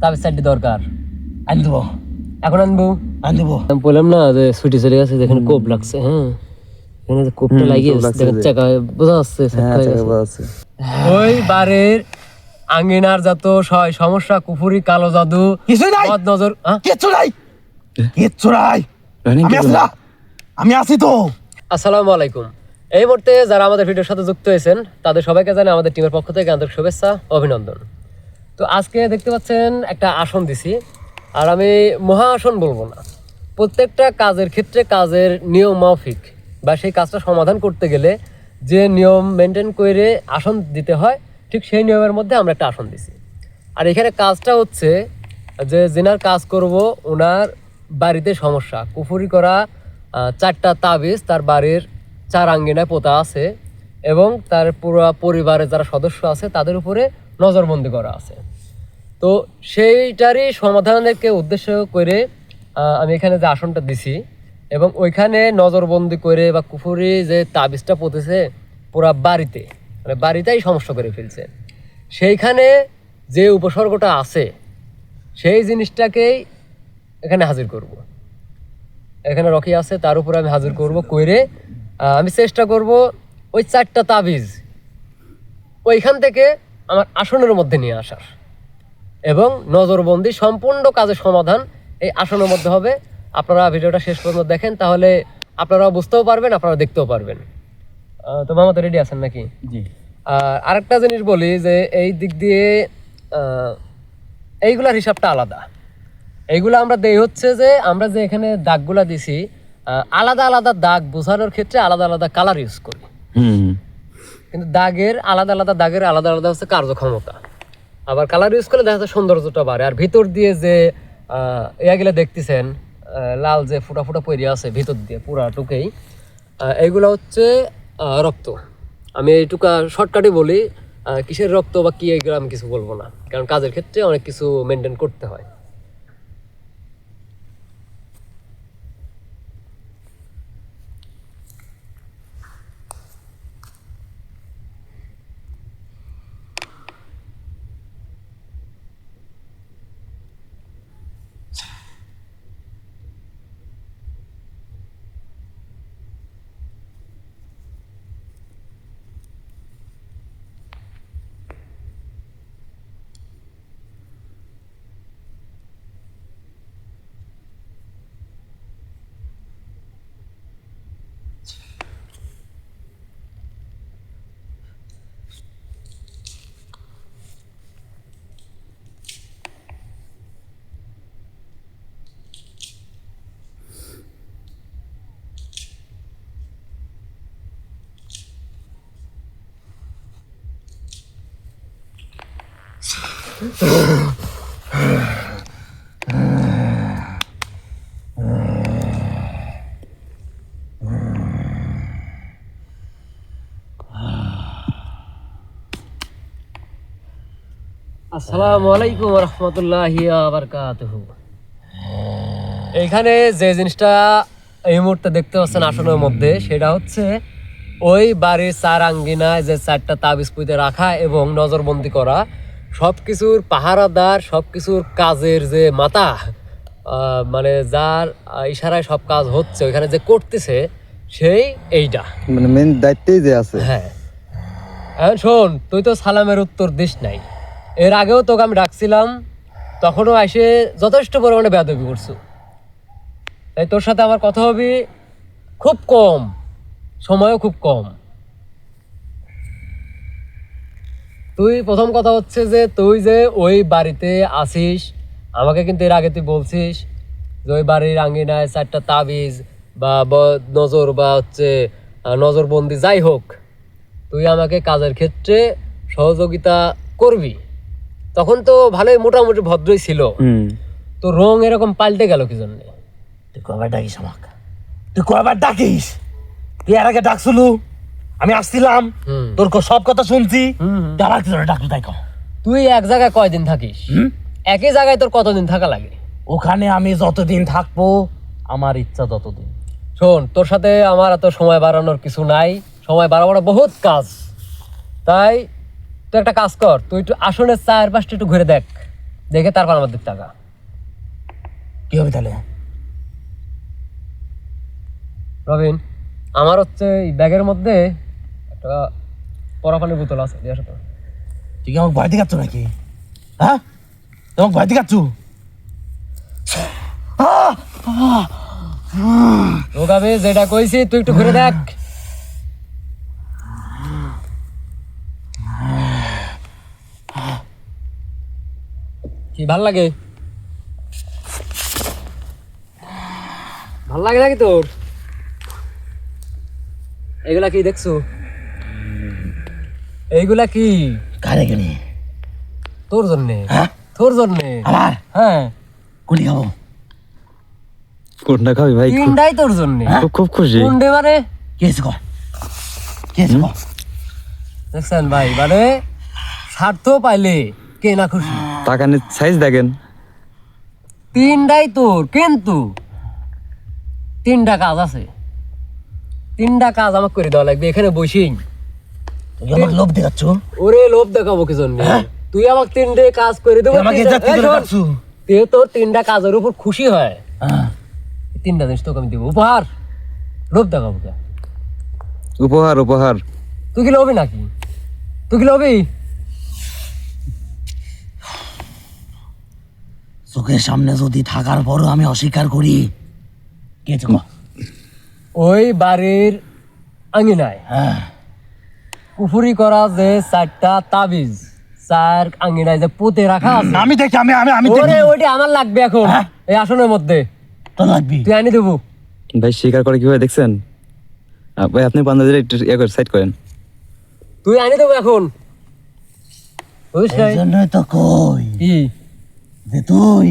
তাবিজ চারটি দরকার। আনি দেবো, এখন আনবো? আনি দেবো। আমি বললাম না যে ছুটি চলে গেছে, যেখানে কোপ লাগছে। হ্যাঁ, এখানে যে কোপটা লাগিয়ে দেখেন চাকা বোঝা যাচ্ছে। ওই বাড়ির আঙ্গিনার যত সমস্যা, কুফুরি, কালো জাদু, কিছু নাই, বদ নজর, কিচ্ছু নাই, কিচ্ছু নাই। আমি আছি না, আমি আছি তো। আসসালামু আলাইকুম। এই মুহূর্তে যারা আমাদের ভিডিওর সাথে যুক্ত হয়েছেন তাদের সবাইকে জানাই আমাদের টিমের পক্ষ থেকে আন্তরিক শুভেচ্ছা, অভিনন্দন। তো আজকে দেখতে পাচ্ছেন একটা আসন দিছি, আর আমি মহা আসন বলবো না। প্রত্যেকটা কাজের ক্ষেত্রে কাজের নিয়ম মাফিক বা সেই কাজটা সমাধান করতে গেলে যে নিয়ম মেনটেন করে আসন দিতে হয়, ঠিক সেই নিয়মের মধ্যে আমরা একটা আসন দিছি। আর এখানে কাজটা হচ্ছে যে যেনার কাজ করব ওনার বাড়িতে সমস্যা, কুফুরি করা 4টা তাবিজ তার বাড়ির 4 আঙ্গিনায় পোতা আছে এবং তার পুরো পরিবারের যারা সদস্য আছে তাদের উপরে নজরবন্দি করা আছে। তো সেইটারই সমাধানকে উদ্দেশ্য করে আমি এখানে যে আসনটা দিছি এবং ওইখানে নজরবন্দি করে বা কুফুরি যে তাবিজটা পতেছে পুরা বাড়িতে, মানে বাড়িতেই সমস্যা করে ফেলছে, সেইখানে যে উপসর্গটা আছে সেই জিনিসটাকেই এখানে হাজির করব। এখানে রকি আছে, তার উপরে আমি হাজির করব কইরে আমি চেষ্টা করব ওই 4টা তাবিজ ওইখান থেকে আমার আসনের মধ্যে নিয়ে আসার এবং নজরবন্দি সম্পূর্ণ কাজের সমাধান এই আসনের মধ্যে হবে। আপনারা ভিডিওটা শেষ পর্যন্ত দেখেন, তাহলে আপনারাও বুঝতেও পারবেন, আপনারা দেখতেও পারবেন। তো মামা তো রেডি আছেন নাকি? জি। আর আরেকটা জিনিস বলি যে এই দিক দিয়ে এইগুলার হিসাবটা আলাদা। এইগুলো আমরা দেই হচ্ছে যে আমরা যে এখানে দাগগুলা দিছি আলাদা আলাদা দাগ বোঝানোর ক্ষেত্রে আলাদা আলাদা কালার ইউজ করি, কিন্তু দাগের আলাদা আলাদা হচ্ছে কার্যক্ষমতা। আবার কালার ইউজ করলে দেখা যাচ্ছে সৌন্দর্যটা বাড়ে। আর ভিতর দিয়ে যে ইয়াগুলো দেখতেছেন লাল যে ফুটা ফুটা পইরে আছে ভিতর দিয়ে পুরা টুকেই, এইগুলো হচ্ছে রক্ত। আমি এইটুকা শর্টকাটে বলি, কিসের রক্ত বা কি এইগুলো আমি কিছু বলবো না, কারণ কাজের ক্ষেত্রে অনেক কিছু মেনটেন করতে হয়। আসসালামু আলাইকুম ওয়া রাহমাতুল্লাহি ওয়া বারাকাতুহু। এখানে যে জিনিসটা এই মুহূর্তে দেখতে পাচ্ছেন আসনের মধ্যে, সেটা হচ্ছে ওই বাড়ির 4 আঙ্গিনায় যে 4টা তাবিজ পুঁতে রাখা এবং নজরবন্দি করা, সব কিছুর পাহারাদার, সব কিছুর কাজের যে মাথা, মানে যার ইশারায় সব কাজ হচ্ছে ওইখানে যে করতেছে সেই এইটা, মানে মেন দায়িত্বেই যে আছে। হ্যাঁ, এখন শোন, তুই তো সালামের উত্তর দিস নাই। এর আগেও তোকে আমি ডাকছিলাম, তখনও এসে যথেষ্ট পরিমাণে বেয়াদবি করছো। তাই তোর সাথে আমার কথা হবে খুব কম, সময়ও খুব কম। তুই প্রথম কথা হচ্ছে যে তুই যে ওই বাড়িতে আসিস, আমাকে কিন্তু এর আগে তুই বলছিস যে ওই বাড়ির আঙ্গিনায় 4টা তাবিজ বা নজর বা হচ্ছে নজরবন্দি যাই হোক, তুই আমাকে কাজের ক্ষেত্রে সহযোগিতা করবি। তখন তো ভালোই মোটামুটি ভদ্রই ছিল, তো রং এরকম পাল্টে গেল কি জন্য? তুই কয়বার ডাকিস আমাকে? তুই কয়বার ডাকিস? তুই এর আগে ডাকছিলু, আমি আসছিলাম, তোর সব কথা শুনছি। তারা কি তোরা ডাকলু তাই কও? তুই এক জায়গায় কয়দিন থাকিস? একই জায়গায় তোর কতদিন থাকা লাগে? ওখানে আমি যতদিন থাকবো আমার ইচ্ছা ততদিন। শোন, তোর সাথে আমার এত সময় বাড়ানোর কিছু নাই, সময় বাড়াবার বহুত কাজ। তাই তুই একটা কাজ কর, তুই একটু আসনের 4 পাশটা একটু ঘুরে দেখ দেখে তারপর আমাদের টাকা। কি হবে তাহলে? রবিন, আমার হচ্ছে এই ব্যাগের মধ্যে একটা পরাপানির বোতল আছে, দিয়ে আসো তো। তুই কি আমাকে ভয় দেখাচ্ছ নাকি? হ্যাঁ, তোমাকে ভয় দেখাচ্ছ? তোকে আমি যেটা কইছি তুই একটু ঘুরে দেখ। কি ভাল লাগে? ভাল লাগে নাকি তোর? এগুলা কি দেখছো? এইগুলা কি? কারে গেলি? তোর জন্যে। হ্যাঁ? তোর জন্যে। আমার হ্যাঁ, কোনটি খাবো? কোনটা খাবি ভাই? তিনটাই তোর জন্যে। খুব খুব খুশি। কোনটে মানে? কি হয়েছে কর? কি হয়েছে কর? দেখছেন ভাই, মানে স্বার্থ পাইলে কে না খুশি। টাকা নিয়ে সাইজ দেখেন। তিনটাই তোর, কিন্তু তিনটা কাজ আছে। তিনটা কাজ আমাকে করে দেওয়া লাগবে এখানে বসেই। তুই আমাকে লোভ দেখাচ্ছ? ওরে লোভ দেখাবো কি জন্য? তুই আমাকে তিনটে কাজ করে দেবো। তুই আমাকে জাতি করে রাখছ? তুই তোর তিনটা কাজের উপর খুশি হয়, হ্যাঁ। এই তিনটা জিনিস তোকে আমি দেবো উপহার। লোভ দেখাবো কে? উপহার উপহার। তুই কি লোভি নাকি? তুই কি লোভি? চোখের সামনে যদি থাকার পরও আমি অস্বীকার করি, কি হয়েছে কর? ওই বাড়ির আঙিনায় হ্যাঁ। কুফুরি করা যে 4টা তাবিজ, 4 আঙিনায় যে পুঁতে রাখা আছে, আমি দেখি, আমি ওরে দেখি। ওইটা আমার লাগবে এখন হ্যাঁ? এই আসনের মধ্যে। তো লাগবি। তুই আনি দেবো। ভাই স্বীকার করে কিভাবে দেখছেন? ভাই আপনি বান্দাদের একটু সাইড করেন। তুই আনি দেবো এখন, বুঝিস নাই? এই জন্যই তো কই কি যে তুই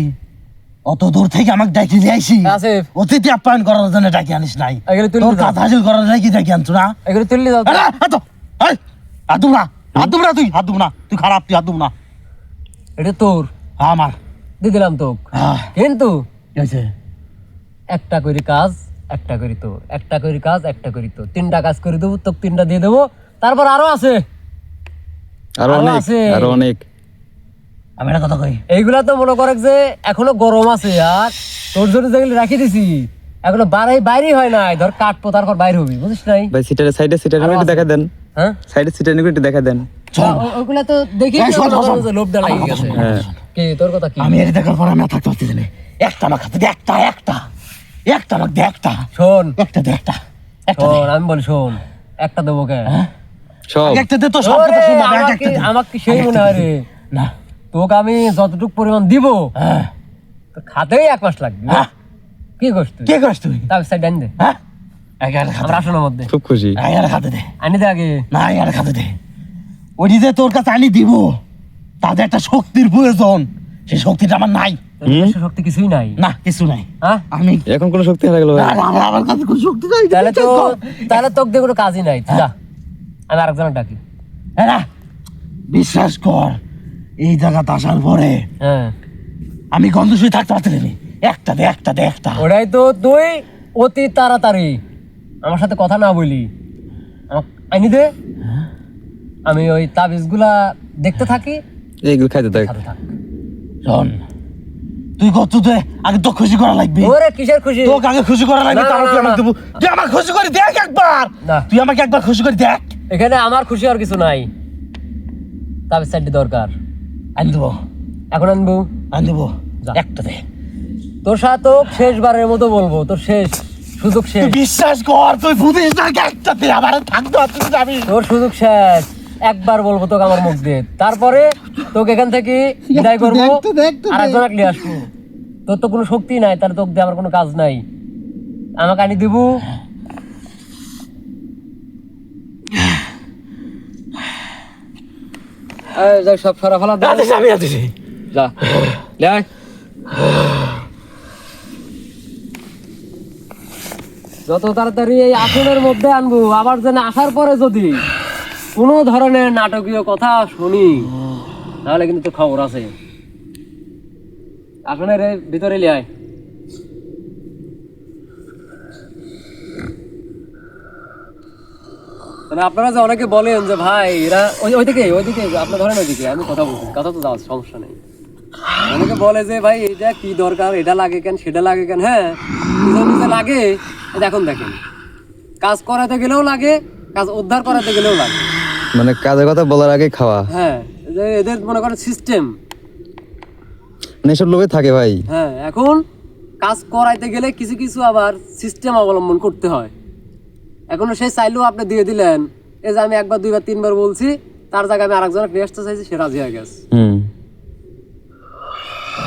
অত দূর থেকে আমাকে ডাকি নিয়ে আইসি, আসিফ, অতিথি আপ্যায়ন করার জন্য ডাকি আনিস নাই। এগুলো তুই তোর কাজ হাসিল করার জন্য কি ডাকি আনছো না? এগুলো তুললি যাও। আরে, হাত দাও। এই, হাত দুব না, হাত দুব না, তুই হাত দুব না, তুই খারাপ, তুই হাত দুব না। এটা তোর, আমার দিয়ে দিলাম তোক, আহ, কিন্তু কি হয়েছে? একটা করে কাজ, একটা করে তোর, একটা করে কাজ, একটা করে তোর, তিনটা কাজ করে দেবো, তোকে তিনটা দিয়ে দেবো। তারপর আরো আছে, আরো আরো অনেক, আছে। আরো অনেক। আমি একটা কথা কই, এইগুলা তো মনে করে যে এখনো গরম আছে, আর তোর জন্য যেগুলো রাখি দিছি এখনো বাইরে হয় নাই। ধর কাটবো, তারপর বাইরে হবি, বুঝিস নাই? ভাই সিটারের সিটার আরো একটু আছে। দেখা দেন। হ্যাঁ, সাইডের সিটার একটু দেখা দেন। চল। ওগুলা তো দেখি এই, শোন, শোন, শোন। লোভটা লাগে গেছে। হ্যাঁ। কি তোর কথা কি? আমি এটা দেখার পর আমি আর থাকতে পারছি না। একটা আমার খাতে দে, একটা একটা একটা আমাকে দে, একটা শোন একটা দে, একটা একটা দে। শোন, আমি বলি শোন, একটা দেবো কে? হ্যাঁ? সব আগে একটা দে তো, সব ওরে, কথা শুনবো, আগে আমাকে একটা দে। আমাকে সেই আগে মনে একটা হয় দে। রে, না। তোকে আমি যতটুকু পরিমাণ দিব হ্যাঁ। তো খাতেই 1 মাস লাগবে। হ্যাঁ? কি করছ তুই? কে করিস তুই? তার সাইড আনি দে, হ্যাঁ? আগে আর খাতে আমার আসনের মধ্যে খুব খুশি। আগে আর খাতে দে। আনি দে আগে। না, আর খাতে দে। ওই যে তোর কাছে আনি দিব, তাদের একটা শক্তির প্রয়োজন, সেই শক্তিটা আমার নাই। তোর নিজস্ব শক্তি কিছুই নাই। না, কিছু নাই। হ্যাঁ, আমি এখন কোনো শক্তি হারা গেল ভাই। আমার কাছে কোনো শক্তি নাই। তাহলে তোকে দিয়ে কোনো কাজই নাই। তুই যা, আমি আরেকজনের ডাকি। হ্যাঁ না, বিশ্বাস কর, এই জায়গাতে আসার পরে হ্যাঁ, আমি গন্ধ শুয়ে থাকতে পারছি না। একটা দে, একটা দে, একটা। ওটাই তো তুই অতি তাড়াতাড়ি আমার সাথে কথা না বলি আমাকে আনি দে। আমি ওই তাবিজগুলা দেখতে থাকি, এইগুলো খাইতে থাক। সাথে থাক। শোন, তুই কত দে, আগে তো খুশি করা লাগবে। ওরে কিসের খুশি? তোকে আগে খুশি করা লাগবে, না, তারপর না, তুই আমাকে না। দেবো। তুই আমাকে খুশি করে দেখ একবার। না। তুই আমাকে একবার খুশি করে দেখ। এখানে আমার খুশি আর কিছু নাই, তাবিজ সাইডে দরকার। আনি দেবো, এখন আনবো। আনি দেবো, যা। একটা দে। তোর সাথে শেষবারের মতো বলবো, তোর শেষ সুযোগ শেষ। তুই বিশ্বাস কর, তুই বুঝিস না, একটা দে, আমার আর থাকতে পারছিস না আমি। তোর সুযোগ শেষ, একবার বলবো তোকে আমার মুখ দিয়ে, তারপরে তোকে এখান থেকে বিদায় করবো, আর একজন নিয়ে আসবো। তোর তো কোনো শক্তি নাই, তাহলে তোকে দিয়ে আমার কোনো কাজ নাই। আমাকে আনি দিব। সব সরা ফেলা দে। আছিস, আমি আছিস। যা লে আয়। যত তাড়াতাড়ি এই আসনের মধ্যে আনবো, আবার যেন আসার পরে যদি কোনো ধরনের নাটকীয় কথা শুনি, তাহলে কিন্তু তোর খবর আছে। আসনের ভিতরে লিয়ে আয়। মানে আপনারা যে অনেকে বলেন যে ভাই এরা ওইদিকে আপনার ধরেন, ওইদিকে আমি কথা বলছি, কথা তো যাওয়ার সমস্যা নেই। আমাকে বলে যে ভাই এটা কি দরকার, এটা লাগে কেন, সেটা লাগে কেন। হ্যাঁ নিজে নিজে লাগে। এখন দেখেন কাজ করাতে গেলেও লাগে, কাজ উদ্ধার করাতে গেলেও লাগে। মানে কাজের কথা বলার আগে খাওয়া, হ্যাঁ এদের মনে করেন সিস্টেম। মানে এসব লোকে থাকে ভাই। হ্যাঁ এখন কাজ করাইতে গেলে কিছু কিছু আবার সিস্টেম অবলম্বন করতে হয়। এখনো সেই চাইলেও আপনি দিয়ে দিলেন, এই যে আমি একবার দুইবার তিনবার বলছি, তার জায়গায় আমি আরেকজনকে নিয়ে আসতে চাইছি, সে রাজি হয়ে গেছে।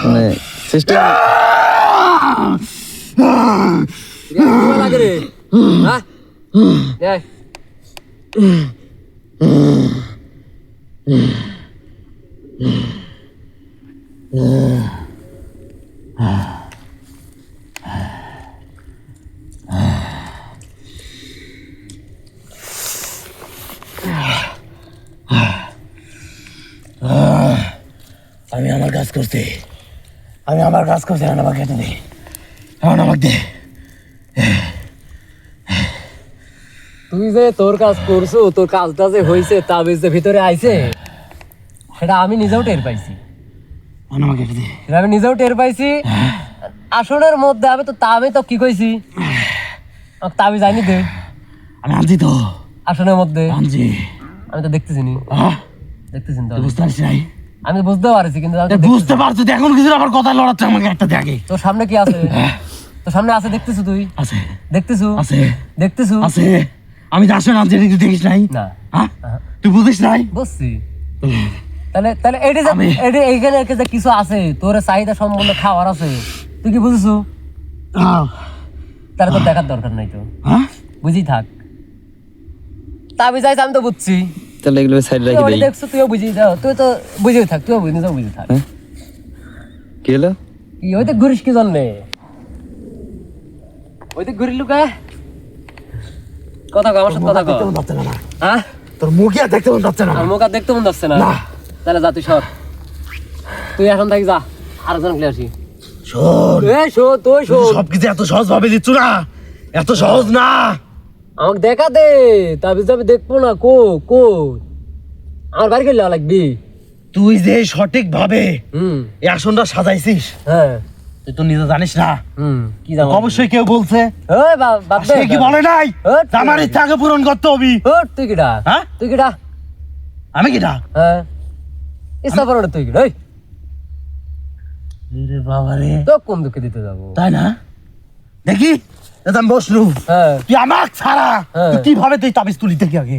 মানে সিস্টেম লাগে রে। হ্যাঁ এই। আমি আমার কাজ করছি, আমি আমার কাজ করছি। এখন আমাকে এটা দে, এখন আমাকে দে। তুই যে তোর কাজ করছো, তোর কাজটা যে হয়েছে, তাবিজ যে ভিতরে আইছে, সেটা আমি নিজেও টের পাইছি। এখন আমাকে এটা দে। সেটা আমি নিজেও টের পাইছি। আসনের মধ্যে আমি তো কি কইছি, আমাকে তাবিজ আইনি দে। আমি আনছি তো, আসনের মধ্যে আনছি। আমি তো দেখতেছি নি, দেখতেছি না তো। তুই বুঝতে পারছিস নাই? আমি বুঝতে পারছি কিন্তু আমি তো বুঝতে পারছো তো, এখন কিছু আবার কথা লড়াচ্ছে। আমাকে একটা দেখে তোর সামনে কি আছে, তোর সামনে আছে দেখতেছো, তুই আছে, দেখতেছো, আছে, দেখতেছো। আছে। আমি তো আসলে আনছি, তুই দেখিস নাই? না হ্যাঁ, তুই বুঝিস নাই? বুঝছি। তাহলে তাহলে এইটা যে এইখানে যে কিছু আছে, তোর চাহিদা সম্বন্ধে খাওয়ার আছে, তুই কি বুঝছো? তাহলে তোর দেখার দরকার নাই তো, বুঝি থাক। তাবিজ আইছে আমি তো বুঝছি, তাহলে এগুলো সাইড তুই রাখি ওটা দেই। দেখছো, তুইও বুঝি যাও, তুই তো বুঝেই থাক, তুইও নিজেও বুঝে থাক। হ্যাঁ? কি হলো? কি ওইতে ঘুরিস কি জন্যে? ওইতে ঘুরিল কে? কথা কও, আমার সাথে কথা কও। দেখতে মন যাচ্ছে না না। হ্যাঁ তোর মুখে আর দেখতে মন যাচ্ছে না। আর মুখ আর দেখতে মন যাচ্ছে না। না। তাহলে যা তুই সর, তুই এখন থাকি যা, আরেকজন ক্লিয়ার আসি। শোন, এই শো, তুই শো, সবকিছু এত সহজ ভাবে দিচ্ছ না, এত সহজ না। আমাকে দেখা দে, তাবিজ আমি দেখবো না। কো কো আমার বাড়ি গেলে লাগবি। তুই যে সঠিক ভাবে হুম এই আসনটা সাজাইছিস, হ্যাঁ তুই তো নিজে জানিস না। কি জানো? অবশ্যই কেউ বলছে, ওই বাদ দে। সে কি বলে নাই হ্যাট। আমার ইচ্ছাকে পূরণ করতে হবে। ওট, তুই কিডা? হ্যাঁ? তুই কিডা? আমি কিটা? হ্যাঁ ইচ্ছা করো না, তুই কিডা? ওই রে বাবা রে, তো কোন দুঃখে দিতে যাবো? তাই না? দেখি দাদা বসলু, হ্যাঁ তুই আমাক ছাড়া হ্যাঁ। তুই কিভাবে তুই তাবিজ তুলি দেখি আগে।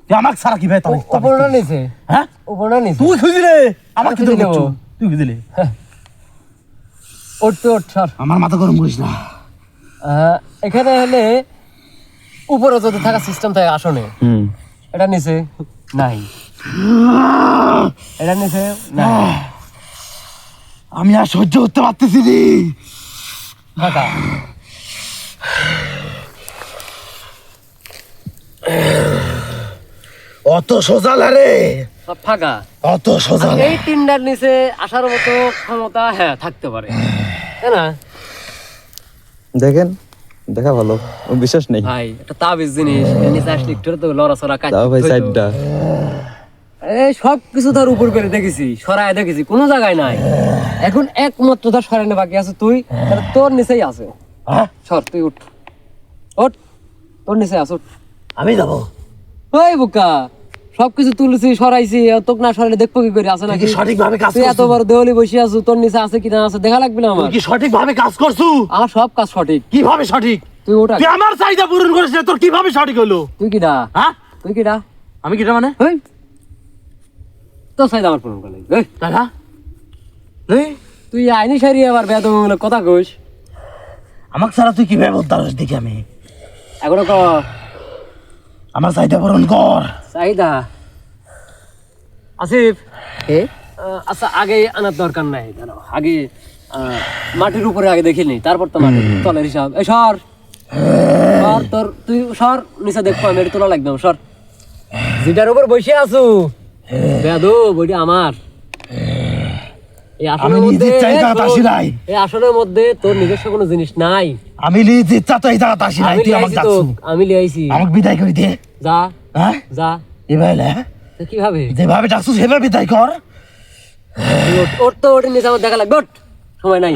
তুই আমাক ছাড়া কিভাবে তাবিজ উপর না নিচে, হ্যাঁ? উপর না নিচে। তুই খুঁজিলে আমাকে আমি তুই খুঁজে নেবো। তুই খুঁজিলে ওঠ তো ওঠ, সর। আমার মাথা গরম করিস না। এখানে হলে উপরে যদি থাকা সিস্টেম থাকে আসনে, এটা নিচে নাই, এটা নিচে নাই, আমি আর সহ্য করতে পারতেছি রে। ফাঁকা। অত সোজা না রে, সব ফাঁকা। অত সোজা না। এই তিনটার নিচে আসার মতো ক্ষমতা হ্যাঁ থাকতে পারে, তাই না দেখেন, দেখা ভালো, ও বিশ্বাস নেই। ভাই? একটা তাবিজ জিনিস, এর নিচে আসলে একটু তো লড়াচড়া কাজ। তাও ভাই সাইডটা এই সব কিছু ধর উপর করে দেখেছি, সরায় দেখেছি, কোনো জায়গায় নাই। এখন একমাত্র ধর সরানো বাকি আছে তুই, তাহলে তোর নিচেই আছে। হ্যাঁ? সর, তুই উঠ, ওঠ, তোর নিচে আস, উঠ। আমি যাবো? ওই বোকা, সবকিছু তুলছি, সরাইছি, তোকে না সরাইলে দেখবো কি করে আছে তুই নাকি? কি সঠিক ভাবে কাজ তুই করছিস? এত বড় দেওয়ালি বসে আছো, তোর নিচে আছে কিনা আছে দেখা লাগবে না তুই আমার? কি সঠিক ভাবে কাজ করছু? আমার সব কাজ সঠিক। কিভাবে সঠিক? তুই ওটা, তুই আমার চাহিদা পূরণ করিস না, তোর কিভাবে সঠিক হলো? তুই কিডা? হ্যাঁ? তুই কিডা? আমি কিটা মানে? ওই তোর সাইড আমার পূরণ করলে দাদা তুই আইনি সারি আবার বেদমূলক কথা কইস। আমাকে ছাড়া তুই কিভাবে বলতে পারিস দেখি আমি? এখনো ক আমার চাহিদা পূরণ কর। চাহিদা আসিফ, আচ্ছা আগে আনার দরকার নাই, জানো আগে মাটির উপরে আগে দেখিনি, তারপর তো মাটির তলের হিসাব। এই সর সর, তোর তুই সর, নিচে দেখবো আমি, এটা তোলা লাগবে সর। যেটার উপর বসে আছো বেদো বইটি আমার। এই আসনের আমি মধ্যে নিজের চাহিদা আসি নাই। এই আসনের মধ্যে তোর নিজস্ব কোনো জিনিস নাই। আমি নিজ ইচ্ছা তো এই জায়গাতে আসি নাই, আমি তুই আমাকে লিয়াইছি তো, ডাকছু। আমি লিয়াইছি। আমাকে বিদায় করে দে। যা হ্যাঁ? যা। এভাবে তো কিভাবে? যেভাবে ডাকছু সেভাবে বিদায় কর। ওর তো ওটির নিচে আমার দেখা লাগবে, ওঠ। সময় নাই।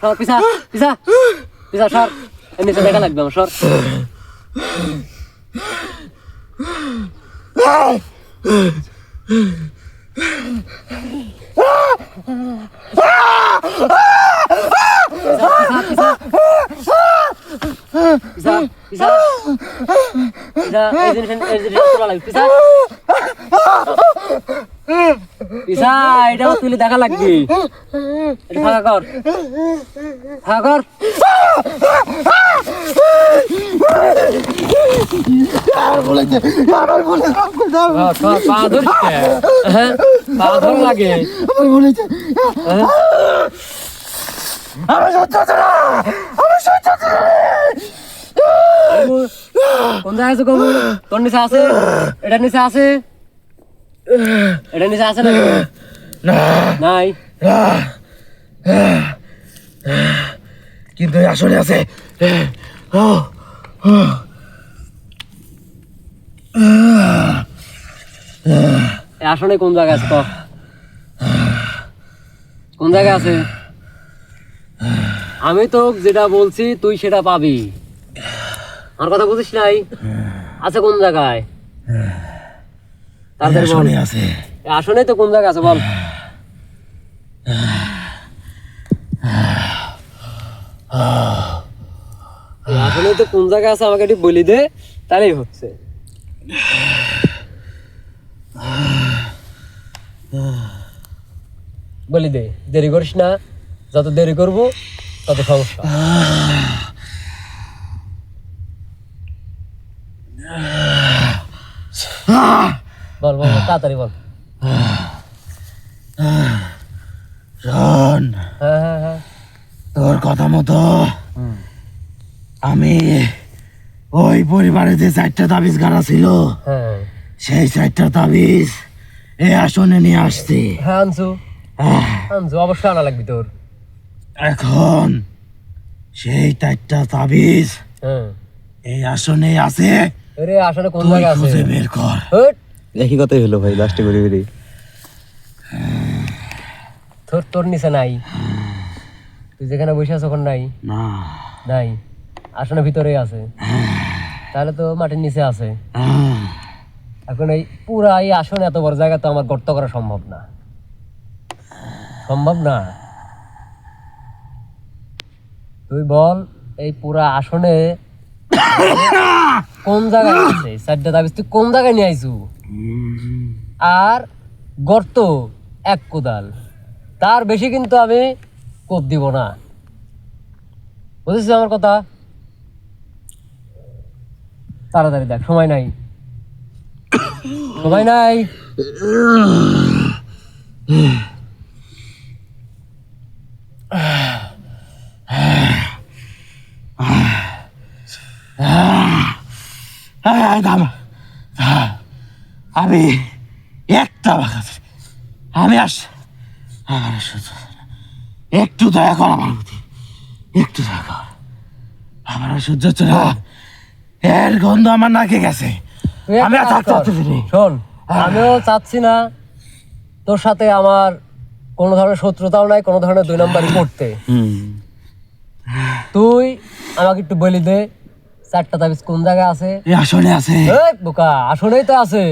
সর, পিছা পিছা পিছা, সর। এর নিচে দেখা লাগবে আমার, সর। পিছা পিছা পিছা, এই জিনিস তোলা লাগবে, পিছা পিছা, এটা আমার তুলে দেখা লাগবে। এটা ফাঁকা কর, ফাঁকা কর। পা ধরিস কে? হ্যাঁ, পা ধর লাগে। হ্যাঁ? কোন জায়গায় আছে কবু? তোর নিচে আছে? এটার নিচে আছে? এটার নিচে আছে না? নাই। কিন্তু আসলে আছে। আসলে কোন জায়গায় আছে? কোন জায়গায় আছে? আমি তো যেটা বলছি তুই সেটা পাবি। আমার কথা বুঝিস নাই? আছে কোন জায়গায়? তাড়াতাড়ি বল। আসলে আছে। আসলে তো কোন জায়গায় আছে বল। আসলে তো কোন জায়গায় আছে আমাকে একটু বলি দে, তাহলেই হচ্ছে। বলি দে, দেরি করিস না। যত দেরি করবো তত সমস্যা। বল বল, তাড়াতাড়ি বল। শোন, হ্যাঁ হ্যাঁ হ্যাঁ। তোর কথা মতো আমি ওই পরিবারে যে 4টা তাবিজ গাড়া ছিল, হ্যাঁ সেই 4টা তাবিজ এই আসনে নিয়ে আসছি। হ্যাঁ, আনছু আনছু, অবশ্যই আনা লাগবে তোর। এখন সেই 4টা তাবিজ হ্যাঁ, এই আসনে আছে। আরে আসলে কোন তুই জায়গায় আছে? খুঁজে বের কর। হট, একই কথাই হলো ভাই, লাস্টে ঘুরে ফিরে। তোর তোর নিচে নাই। তুই যেখানে বসে আছো ওখানে নাই। না, নাই, আসনের ভিতরেই আছে। তাহলে তো মাটির নিচে আছে। এখন এই পুরা এই আসনে এত বড় জায়গা তো আমার গর্ত করা সম্ভব না, সম্ভব না। তুই বল, এই পুরা আসনে কোন জায়গায় আছে? 4টা তাবিজ তুই কোন জায়গায় নিয়ে আইছু? আর গর্ত 1 কোদাল, তার বেশি কিন্তু আমি কোপ দিব না। বুঝেছিস আমার কথা? তাড়াতাড়ি দেখ, সময় নাই, সময় নাই। আমি একটা আমি আমার একটু দয়া কর আমার প্রতি, একটু দয়া কর। আমার আর সহ্য হচ্ছে না। এর গন্ধ আমার নাকে গেছে। তুই এক আমি আর কাজ থাকতে কর, পারতেছি না। শোন, আমিও চাচ্ছি না তোর সাথে আমার কোনো ধরনের শত্রুতাও নাই, কোনো ধরনের 2 নম্বরই করতে। তুই আমাকে একটু বলি দে, 4টা তাবিজ কোন জায়গায় আছে? এই আসনে আছে। এই বোকা, আসলেই তো আছে।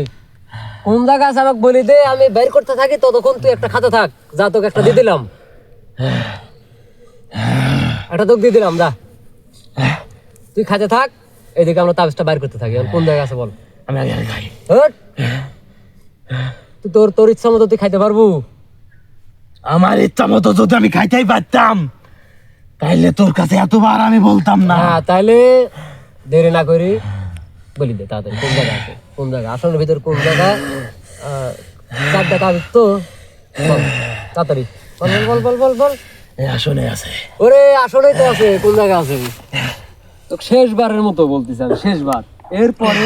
কোন জায়গায় আছে আমাকে বলি দে, আমি বের করতে থাকি, ততক্ষণ তুই একটা খাতে থাক। যা, তোকে একটা দিয়ে দিলাম, একটা তোকে দিয়ে দিলাম, যা তুই খাতে থাক। এদিকে আমরা তাবিজটা বাইর করতে থাকি। এখন কোন জায়গায় আছে বল। আমি আগে খাই। হট, তুই তোর তোর ইচ্ছা মতো তুই খাইতে পারবো? আমার ইচ্ছা মতো যদি আমি খাইতেই পারতাম, তাইলে তোর কাছে এতবার আমি বলতাম না। হ্যাঁ, তাহলে দেরি না করি বলি দে তাড়াতাড়ি, কোন জায়গায় আছে? কোন জায়গায় আসনের ভিতর কোন জায়গায়? 4টা তাবিজ তো, বল তাড়াতাড়ি, বল বল বল বল বল। এই আসনে আছে। ওরে, আসলেই তো আছে। কোন জায়গায় আছে? তো শেষবারের মতো বলতেছি আমি, শেষবার। এরপরে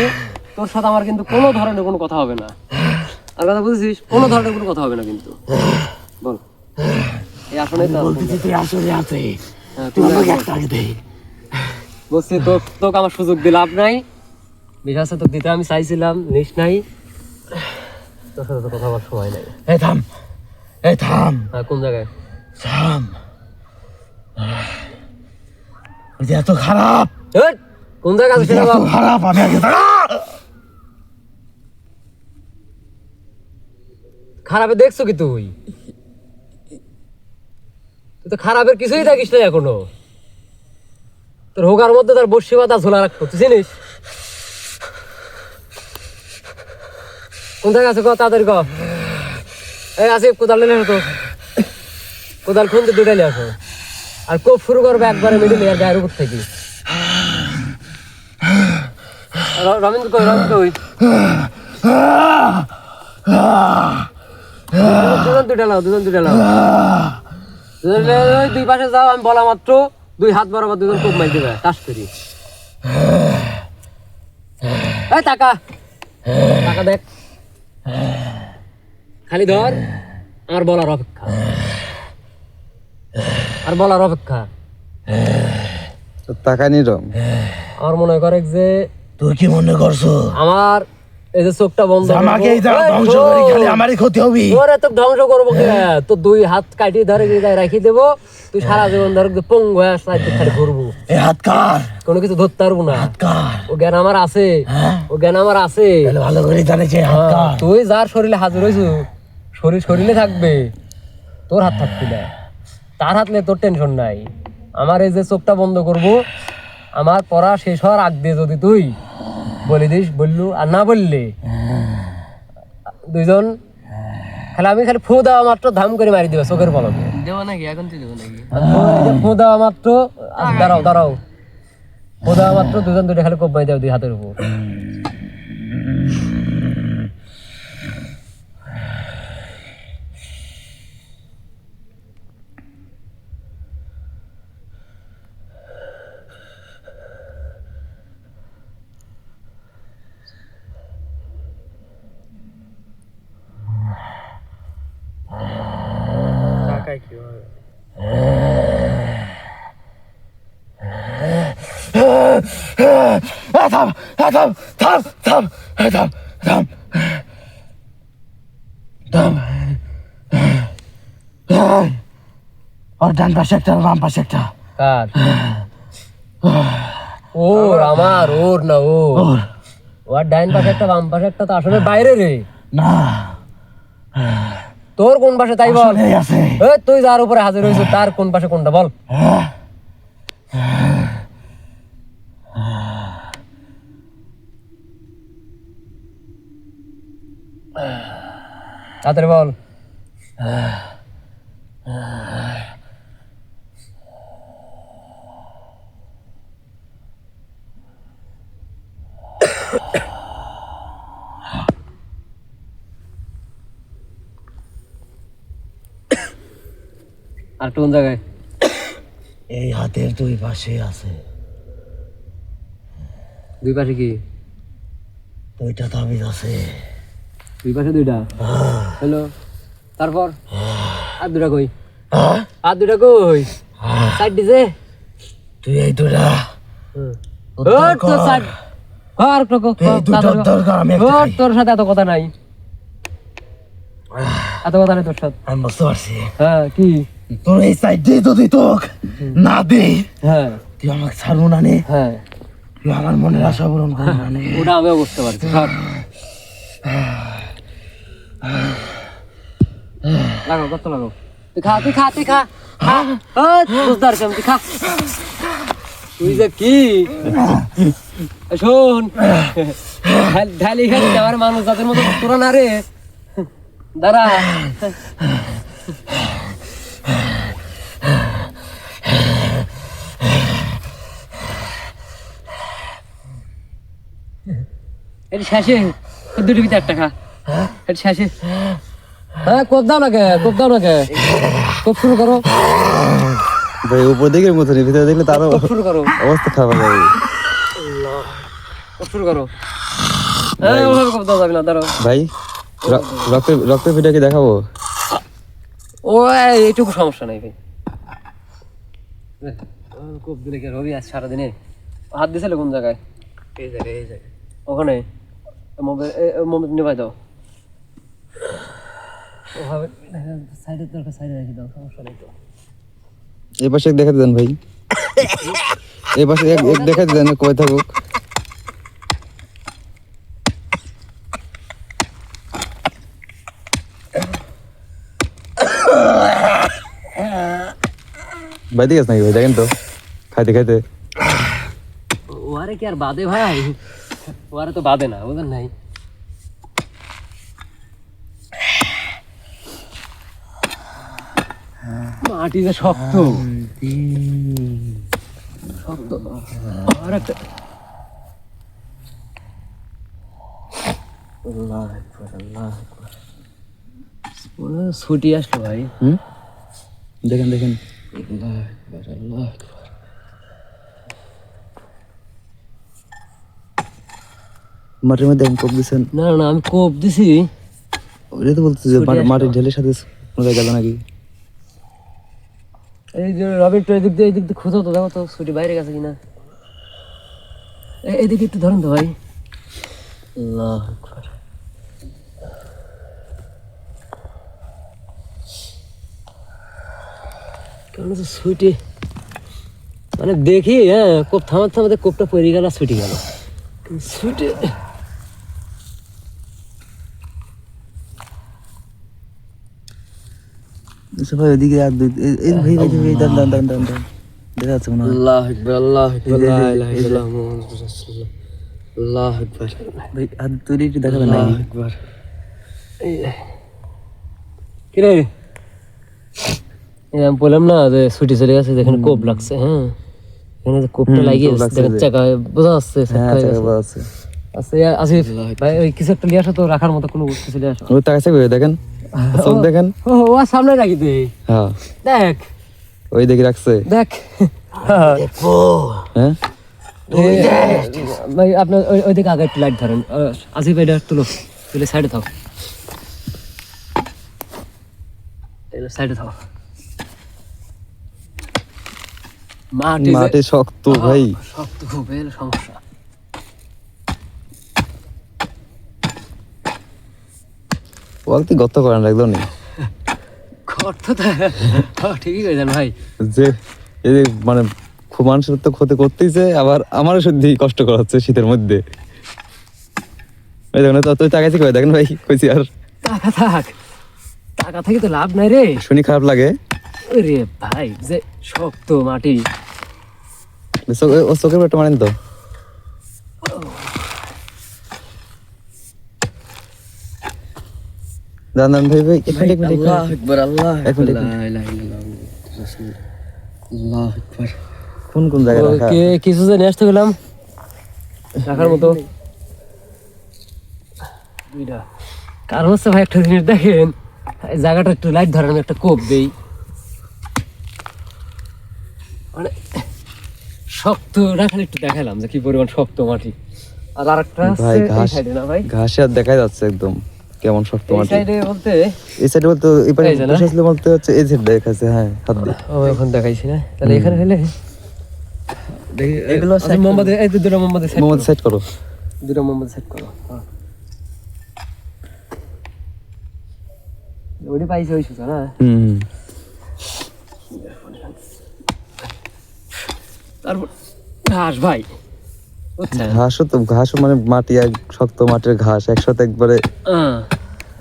তোর সাথে আমার কিন্তু কোনো ধরনের কোনো কথা হবে না। আর কথা বুঝেছিস? কোনো ধরনের কোনো কথা হবে না কিন্তু। বল, এই আসলেই তো আছে। বলতেছি তুই আসনে আছে। হ্যাঁ, তুই কোন আমাকে জায়গায়? একটা আগে দে। বলছি তোকে আমার সুযোগ দিয়ে লাভ নাই, বিকাশ তো দিতে আমি চাইছিলাম, নিস নাই, তোর সাথে তো কথা বলার সময় নাই। এই থাম, এই থাম, হ্যাঁ, কোন জায়গায়? থাম। ওই যে এত খারাপ, এই, কোন জায়গায় আছে সেটা এত বল। খারাপ, আমি আগে খারাপে দেখছো কি তুই? তুই তো খারাপের কিছুই দেখিস না এখনো। তোর হোগার মধ্যে তার বসি বাতা ঝোলা রাখতো, তুই চিনিস? কোন জায়গায় আছে ক, তাড়াতাড়ি ক। এই আসিফ, কোদাল নিয়ে আসো তো, কোদাল খুনতে দুটাই নিয়ে আসো। আর কোপ শুরু করবে একবারে মিডিলে, আর গায়ের উপর থেকে। রবীন্দ্র কই, রবীন্দ্র কই? দুজন দুইটা লাও, দুজন দুইটা লাও। ওই দুই পাশে যাও, আমি বলা মাত্র 2 হাত বরাবর দুজন কোপ মাই দেবে, টাস করি। এই টাকা, টাকা দেখ, খালি ধর, আর বলার অপেক্ষা, আর বলার অপেক্ষা। টাকা নিয়ে রং আমার মনে করে যে তুই কি মনে করছো আমার এই যে চোখটা বন্ধ করবো, আমাকে এই যারা এই ধ্বংস শোন, করি খালি আমারই ক্ষতি হবি? তোরে তো ধ্বংস করবো কে? তো 2 হাত কাটিয়ে ধরে গিয়ে রাখি দেবো, তুই সারা জীবন ধরে পঙ্গু হয়ে সাইড খালি ঘুরবো, এই হাত কার, কোনো কিছু ধরতে পারবো না। হাত কার? ও জ্ঞান আমার আছে, ও জ্ঞান আমার আছে। তাহলে ভালো করে জানিস এই হাত কার? তুই যার শরীরে হাজির হয়েছু, শরীরে থাকবে, তোর হাত থাকবি না। তার হাত নিয়ে তোর টেনশন নাই। আমার এই যে চোখটা বন্ধ করব, আমার পড়া শেষ হওয়ার আগ দিয়ে যদি তুই বলে দিস, বললু, আর না বললে দুইজন খালি আমি খালি ফু দেওয়া মাত্র ধাম করে মারি দিবে চোখের পলকে। দেবো নাকি? এখন তুই দেবো নাকি? ফু দেওয়া মাত্র, দাঁড়াও দাঁড়াও, ফু দেওয়া মাত্র দুজন দুইটা খালি কোপ মারি দেবে 2 হাতের উপর। টাকায় কি হবে? থাম, থাম, থাম, থাম, থাম, থাম, থাম। ওর ডান পাশে একটা, বাম পাশে একটা। কার? ওর, আমার, ওর না ওর। ওর ডাইন পাশে একটা, বাম পাশে একটা, তো আসলে বাইরে রে। না, তোর কোন পাশে তাই বল। আসলেই আছে। এই তুই যার উপরে হাজির হয়েছিস তার কোন পাশে কোনটা বল। তাড়াতাড়ি বল। আর কোন জায়গায়? এই হাতের দুই পাশে আছে। 2 পাশে কি? দুইটা তাবিজ আছে। 2 পাশে 2টা। হ্যালো, তারপর আর 2টা কই? আর 2টা কই? সাইড দিছে। তুই এই দুটা ওর তো সাইড। আর তো এই দুটোর দরকার, আমি একটা খাই। তোর সাথে এত কথা নাই, এত কথা নাই তোর সাথে। আমি বুঝতে পারছি। হ্যাঁ, কি? তোর এই সাইড দিয়ে যদি তোক না দে, হ্যাঁ তুই আমাকে ছাড়বো না নে, হ্যাঁ, তুই আমার মনের আশা পূরণ করবো না নে। ওটা আমিও বুঝতে পারছি। সর। লাগাও, কত লাগাও। তুই খা, তুই খা, তুই খা, খা। বুঝদার কেমন, তুই খা। তুই যে কি শোন, ঢালি খালি আমার মানুষ যাদের মতো তোরা না রে। দাঁড়া, এটা শেষে 2টি ভিতরে একটা খা। এটা শেষে। হ্যাঁ, কোপ দাও না কে, কোপ দাও না কে, কোপ শুরু করো, ভাই উপর দিকে মতন ভিতরে দেখলে তারও কোপ শুরু করো, অবস্থা খারাপ হয়ে যাবে। কোপ শুরু করো। হ্যাঁ, ওভাবে কোপ দাও যাবে না, দাঁড়াও। ভাই রক্তের ভিডিও কি দেখাবো? ও এইটুকু সমস্যা নাই ভাই। কোপ দিলে কি রবি আজ সারাদিনে হাত দিছিলে কোন জায়গায়? এই জায়গায় এই জায়গায় ওখানে মোমবাতি নিভাই দাও। ওভাবে সাইডের দরকার, সাইডে রেখে দাও, সমস্যা নেই তো। এই পাশে এক দেখাতে দেন ভাই, এই পাশে এক দেখাতে দেন, কই থাকুক। বাইতে গেছ নাকি ভাই? দেখেন তো খাইতে খাইতে। ওয়ারে কি আর বাদে ভাই? ওয়ারে তো বাদে না, বুঝলেন নাই? মাটি যে শক্ত শক্ত। আর একটা ছুটি আসলো ভাই। দেখেন দেখেন, মাটির মধ্যে কোপ দিচ্ছেন। না না, আমি কোপ দিছি। ওইটা তো বলতে যে মাটির ঢেলের সাথে মজা গেল নাকি? এই যে রবিন তো এদিক দিয়ে খুঁজো তো, দেখো তো ছুটি বাইরে গেছে কিনা। এদিকে একটু ধরেন তো ভাই। আল্লাহু আকবার। কেন তো ছুটি মানে দেখি, হ্যাঁ কোপ থামাতে কোপটা পড়ে গেল, ছুটি গেল। ছুটি ভাই ওইদিকে আর এই ভাই ভাই ভাই দান দান দান দান দান দেখা যাচ্ছে মনে হয়। আল্লাহু আকবার, আল্লাহু আকবার, লা ইলাহা ইল্লাল্লাহ মুহাম্মাদুর রাসূলুল্লাহ। আল্লাহু আকবার, ভাই হাত তুলে একটু দেখাবেন নাকি? আল্লাহু আকবার। কি রে, আমি বললাম না যে ছুটি চলে গেছে, যেখানে কোপ লাগছে। হ্যাঁ, এখানে যে কোপটা লাগিয়ে দেখেন চাকা বোঝা যাচ্ছে। হ্যাঁ চাকা আছে। আচ্ছা আসিফ ভাই, ওই কিছু একটা নিয়ে আসো তো, রাখার মতো কোনো বস্তু চলে আসো। ওই তাকাচ্ছে কই দেখেন, চোখ দেখেন। ও ও সামনে রাখি দে, হ্যাঁ দেখ ওই দেখি রাখছে। দেখ। হ্যাঁ ভাই আপনার ওই দিকে আগে একটু লাইট ধরেন। আসিফ এটা তুলো, তুলে সাইডে থাও, সাইডে থাও। মাটি শক্ত ভাই, শক্ত খুব, এর সমস্যা। বলতে গত করান লাগলো নি গর্ত তো ঠিকই করেছেন ভাই। যে এই যে মানে খুব মানুষের তো ক্ষতি করতেইছে, আবার আমারও সত্যি কষ্ট করা হচ্ছে শীতের মধ্যে। এই দেখুন তো, তুই তাকাইছি কই দেখেন ভাই, কইছি আর টাকা থেকে তো লাভ নাই রে। শুনি খারাপ লাগে। রে ভাই যে শক্ত মাটি। ও চোখের পেটটা মানেন তো। দান দান ভাই ভাই, এক মিনিট আল্লাহু আকবার, আল্লাহু এক মিনিট, আকবার, লা ইলাহা ইল্লাল্লাহ মুহাম্মাদুর রাসূলুল্লাহ। আল্লাহু আকবার। কোন কোন জায়গায় রাখা? কিছু যে নিয়ে আসতে গেলাম রাখার মতো। কারণ হচ্ছে ভাই একটা জিনিস দেখেন, এই জায়গাটা একটু লাইট ধরেন, আমি একটা কোপ দেই। মানে শক্ত রাখালে একটু দেখালাম যে কি পরিমাণ শক্ত মাটি। আর আরেকটা ভাই আছে এই ঘাস, সাইডে না ভাই, ঘাসে আর দেখা যাচ্ছে একদম কেমন শক্ত এই মাটি। সাইডে বলতে এই সাইডে বলতে এই পারে এই যে না? বসে আসলে বলতে হচ্ছে এই সাইড দেখাচ্ছে। হ্যাঁ হাত দিয়ে আমি এখন দেখাইছি না, তাহলে এখানে হলে দেখি এগুলো মোমবাতি, এই দুটো মোমবাতি সেট মোমবাতি সেট করো। দুটো মোমবাতি সেট করো। হ্যাঁ ওইটা পাইছে ওই সুতা না। হুম তারপর ঘাস ভাই, বুঝছেন? ঘাসও তো, ঘাসও মানে মাটি আর শক্ত মাটির ঘাস একসাথে একবারে।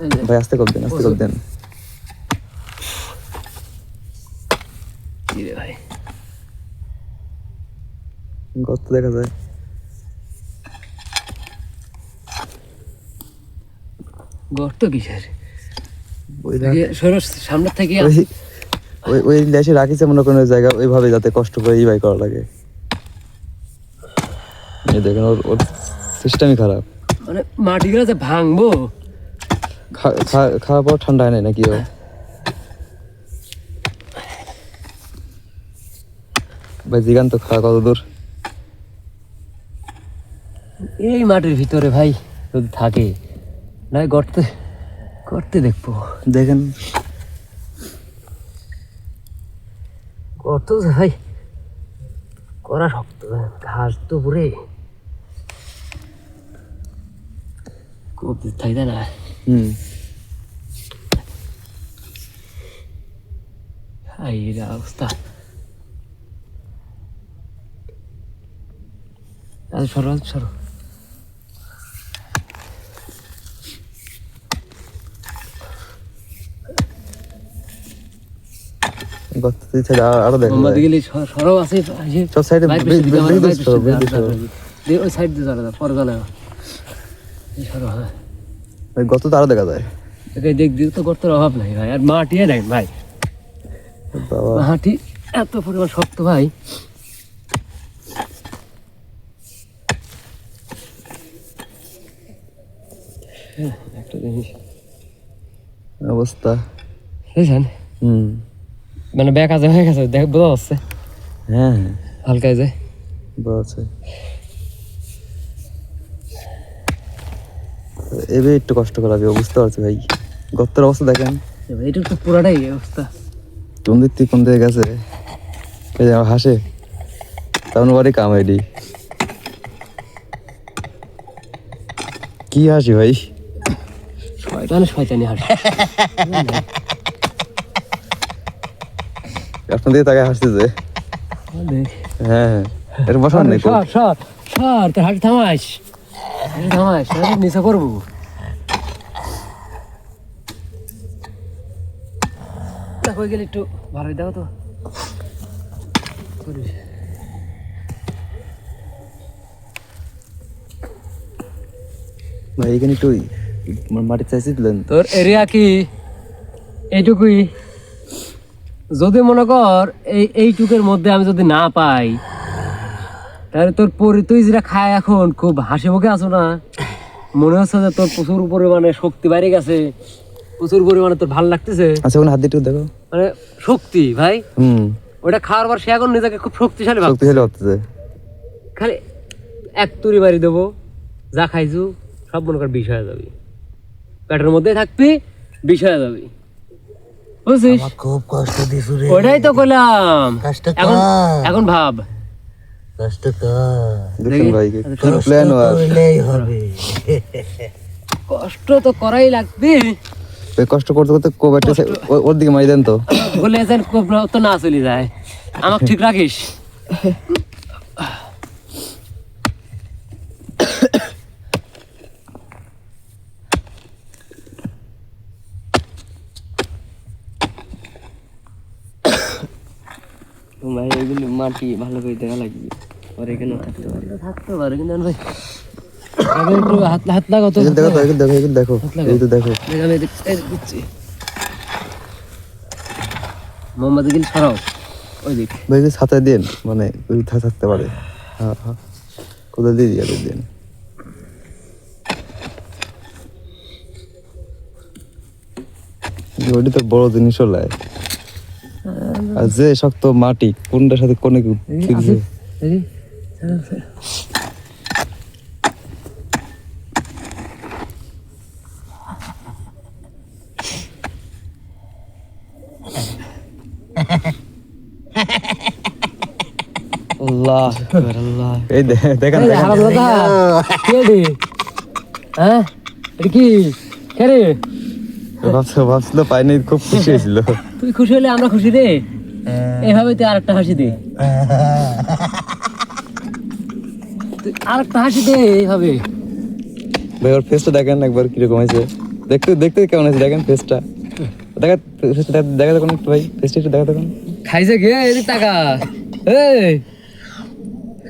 এই যে ভাই আস্তে করে দেন, আস্তে করে দেন। কি রে ভাই, গর্ত দেখা যায়। গর্ত কিসের? ওই সামনের থেকে ওই ওই লেসে রাখিছে মনে কোনো জায়গা, ওইভাবে যাতে কষ্ট করে ইবাই করা লাগে। এই দেখেন ওর ওর সিস্টেমই খারাপ। মানে মাটিগুলো যে ভাঙবো, খাওয়ার পর ঠান্ডা হয় না নাকি? ও ভাই জিগান তো খাওয়া কত দূর? এই মাটির ভিতরে ভাই যদি থাকে, নয় গর্তে গর্তে দেখবো। দেখেন গর্ত যে ভাই করা শক্ত, ঘাস তো পুরে খুব থাই না। হুম এই অবস্থা। সরো সরো। গর্ত দিচ্ছে আরো দেখা মোহাম্মদ যায়। গেলি সরো আছে সব সাইডে ওই সাইড দিয়ে চলে পরে চলে সরো। হ্যাঁ ওই গর্ত তো আরো দেখা যায়। দেখ দিও তো গর্তের অভাব নাই ভাই, আর মাটিয়ে নাই ভাই, বাবা মাটি এত পরিমাণ শক্ত ভাই। একটা জিনিস অবস্থা। বুঝছেন, হুম মানে ব্যাগ কাজে হয়ে গেছে, দেখ বোঝা যাচ্ছে হ্যাঁ হালকায় যায়। আছে এবার একটু কষ্ট করাবে, বুঝতে পারছি ভাই। গর্তের অবস্থা দেখেন, এইটুকু তো পুরাটাই অবস্থা। কোন দিক থেকে কোন দিকে গেছে। এই যে আমার হাসে, তেমন বাড়ি কামাইডি কি হাসি ভাই, শয়তানি শয়তানি হাসি। আপনার দিকে তাকে হাসতেছে। হ্যাঁ এটা বসার নেই তো। সর সর সর, তোর হাসি থামাস, হাসি থামাস, নিচে করবো। দেখো গেলে একটু ভালোই দেখো তো। ভাই এখানে একটু মাটি চাইছি দিলেন। তোর এরিয়া কি এইটুকুই? যদি মনে কর এইটুকের মধ্যে আমি যদি না পাই, তাহলে তোর তুই যেটা খায় এখন খুব হাসি মুখে আছো না, মনে হচ্ছে যে তোর প্রচুর পরিমাণে শক্তি বাইরে গেছে, প্রচুর পরিমাণে তোর ভালো লাগতেছে। আচ্ছা ওখানে হাত দিয়ে একটু দেখো। মানে শক্তি ভাই, হুম ওটা খাওয়ার পর সে এখন নিজেকে খুব শক্তিশালী ভাবছে। শক্তিশালী হচ্ছে। খালি এক তুড়ি বাড়ি দেবো, যা খাইছু সব মনে কর বিষ হয়ে যাবি, পেটের মধ্যে থাকবি, বিষ হয়ে যাবি, বুঝছিস? খুব কষ্ট দিছু রে, ওটাই তো কইলাম। কষ্ট এখন কর। এখন ভাব, কষ্ট কর, দেখুন ভাই কষ্ট প্ল্যান করলেই হবে। কষ্ট তো করাই লাগবে। কষ্ট করতে করতে কোবাইটা ওর দিকে মারি দেন তো। বলে যেন তো না চলে যায়, আমাকে ঠিক রাখিস। ভাই এগুলি মাটি ভালো করে দেখা লাগবে, আর এখানে থাকতে পারে। থাকতে পারে কিন্তু ভাই আগে একটু হাত হাত লাগাও তো। এগুলো দেখো তো, এগুলো দেখো, এগুলো দেখো, এই তো দেখো। আমি দিচ্ছি। মোহাম্মদ গিল সরাও ওই দিক। ভাই এগুলো ছাতায় দিন, মানে ওই থাকতে পারে। হ্যাঁ হ্যাঁ কোথায় দিয়ে দিয়ে দিন। ওইটি তো বড় জিনিস হলে, আর যে শক্ত মাটি কোনটার সাথে কোনে ঠিক আছে। আল্লাহ আল্লাহ, এই দেখেন দেখেন। হ্যাঁ এটা কি কে রে? ভাবছিল পাইনি, খুব খুশি হয়েছিল। তুই খুশি হলে আমরা খুশি রে। এইভাবে তুই আরেকটা হাসি দে, তুই আরেকটা হাসি দে এইভাবে। ভাই ওর ফেসটা দেখেন একবার কিরকম হয়েছে, দেখতে দেখতে কেমন হয়েছে দেখেন ফেসটা। দেখা দেখা দেখুন একটু ভাই, ফেসটা একটু দেখা দেখুন। খাইছে কে? এদিক টাকা এই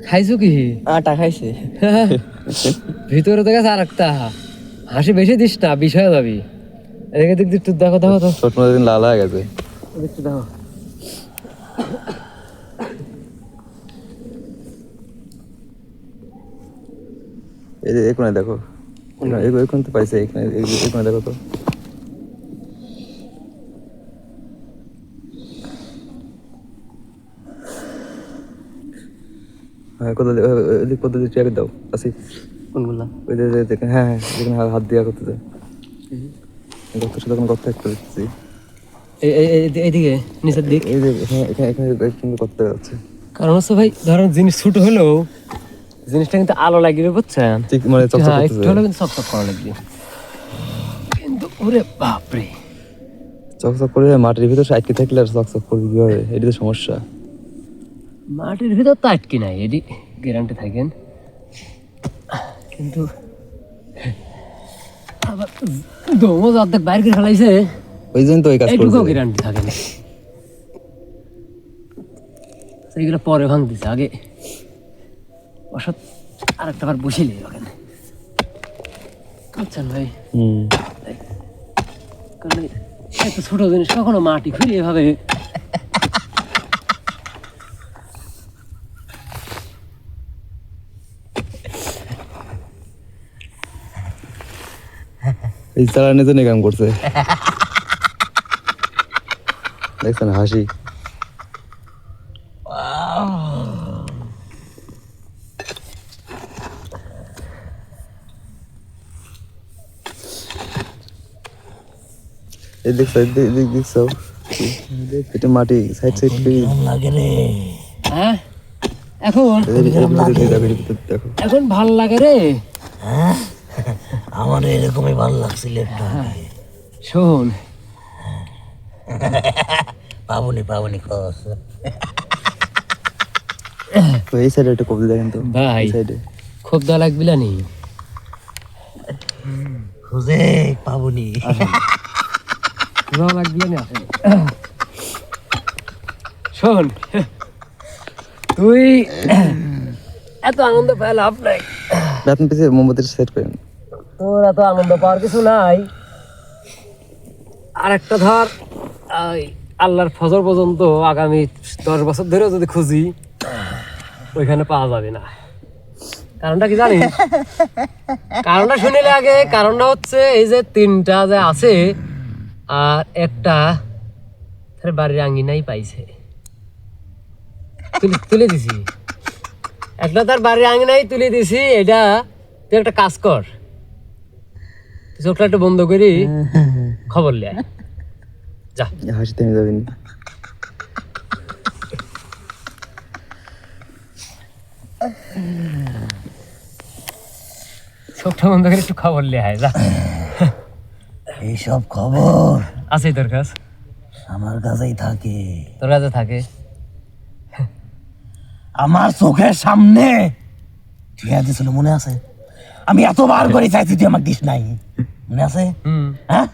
খাইছো কি? আটা খাইছে। ভিতরে তো গেছে আরেকটা হাসি, বেশি দিস না, বিষয় যাবি। এদিকে দিক একটু দেখো দেখো তো, ছোট মতো দিন লাল হয়ে গেছে। একটু দেখো। এই যে এখানে দেখো, এখানে তো পাইছে, এখানে এখানে দেখো তো। হ্যাঁ কোথাও এদিক কোথাও চেয়ারে দাও আসি। কোনগুলা? ওই যে দেখেন, হ্যাঁ হ্যাঁ যেখানে হাত দিয়া করতেছে, গর্তের সাথে গর্ত একটা দেখতেছি। এইদিকে নিচের দিক এই যে এখানে এখানে এখানে করতে যাচ্ছে। কারণ হচ্ছে ভাই ধরেন জিনিস ছোট হলেও জিনিসটা কিন্তু আলো লাগিয়ে বুঝছেন, ঠিক মানে চকচক হ্যাঁ একটু করতেছে। হলেও কিন্তু চকচক করা লাগবে। কিন্তু ওরে বাপরে, চকচক করে মাটির ভিতর আটকে থাকলে আর চকচক করবে কিভাবে, এটি তো সমস্যা। মাটির ভিতর তো আটকে নাই, এটি গ্যারান্টি থাকেন, কিন্তু আবার দমজ অর্ধেক বাইরে করে ফেলাইছে, ওই জন্য তো ওই কাজ এইটুকু করছে। গ্যারান্টি থাকে না। সেইগুলো পরে ভাঙতেছে, আগে অসৎ আর একটা বার বসিয়ে ওখানে, বুঝছেন ভাই? হুম, কারণ এত ছোট জিনিস কখনো মাটি খুঁড়ে এভাবে এই চালানোর জন্য কাম করছে। দেখছেন হাসি। এই দেখছো, দেখছো এটা মাটি সাইড সাইড হ্যাঁ এখন দেখো। এখন ভাল লাগে রে। আমার এরকমই ভালো লাগছিল একটু। শোন পাবনি পাবনি কস। তো এই সাইডে একটা কবজি দেখেন তো ভাই, এই সাইডে। খুব দা লাগবিলা নি খুঁজে পাবনি। লাগবিলা নি আসেন। শোন তুই এত আনন্দ পেয়ে লাভ নাই, আপনি পিছিয়ে মোমবাতির সেট করেন। তোর এত আনন্দ পাওয়ার কিছু নাই। আর একটা ধর এই আল্লাহর ফজর পর্যন্ত আগামী 10 বছর ধরেও যদি খুঁজি ওইখানে পাওয়া যাবে না। কারণটা কি জানিস? কারণটা শুনিলে আগে, কারণটা হচ্ছে এই যে 3টা যে আছে আর একটা তার বাড়ির আঙ্গিনাই পাইছে, তুলে দিছি একটা, তার বাড়ির আঙ্গিনাই তুলে দিছি। এটা তুই একটা কাজ কর, চোখটা একটু বন্ধ করি খবর লে যা। হাসি থেমে যাবেন। চোখটা বন্ধ করে একটু খবর লে আয় যা। এইসব খবর আছে তোর কাছ, আমার কাছেই থাকে। তোর কাছে থাকে। আমার চোখের সামনে ঠিক দিছিল, মনে আছে? আমি এতবার করে চাইছি, তুই আমাকে দিস নাই, মনে আছে? হ্যাঁ,